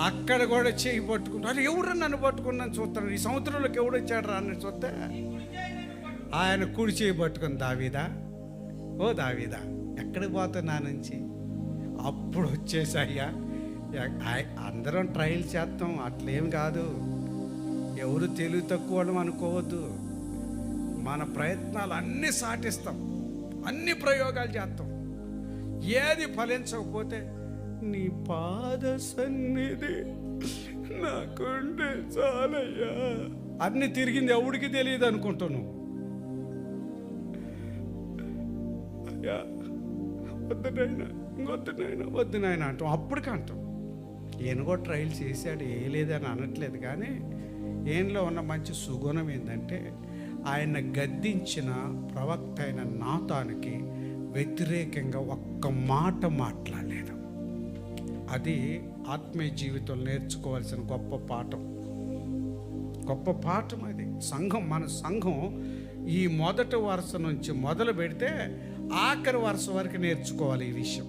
అక్కడ కూడా చేయి పట్టుకుంటారు. ఎవరు నన్ను పట్టుకున్నాను చూస్తాను, ఈ సముద్రంలోకి ఎవడు వచ్చాడు రా అని చూస్తే ఆయన కుడి చేయి పట్టుకుని, దావీదా, ఓ దావీదా, ఎక్కడికి పోతా నా నుంచి? అప్పుడు వచ్చేసయ్యా, అందరం ట్రయల్ చేస్తాం, అట్లేం కాదు, ఎవరు తెలివి తక్కువ అనుకోవద్దు. మన ప్రయత్నాలు అన్నీ సాటిస్తాం, అన్ని ప్రయోగాలు చేస్తాం. ఏది ఫలించకపోతే నీ పాద సన్నిధి నాకుంటే చాలయ్యా, అన్ని తిరిగింది ఎవడికి తెలియదు అనుకుంటాను. అయ్యా వద్దు నాయన, ఇంకొద్దు నాయన, వద్దు నాయన అంటాం. అప్పటికి అంటాం. ఈయన కూడా ట్రయల్ చేశాడు, ఏ లేదని అనట్లేదు. కానీ ఈయనలో ఉన్న మంచి సుగుణం ఏంటంటే ఆయన గద్దించిన ప్రవక్త అయిన నాతానుకి వ్యతిరేకంగా ఒక్క మాట మాట్లాడలేదు. అది ఆత్మీయ జీవితంలో నేర్చుకోవాల్సిన గొప్ప పాఠం, గొప్ప పాఠం అది. మన సంఘం ఈ మొదటి వరుస నుంచి మొదలు పెడితే ఆఖరి వరుస వరకు నేర్చుకోవాలి ఈ విషయం.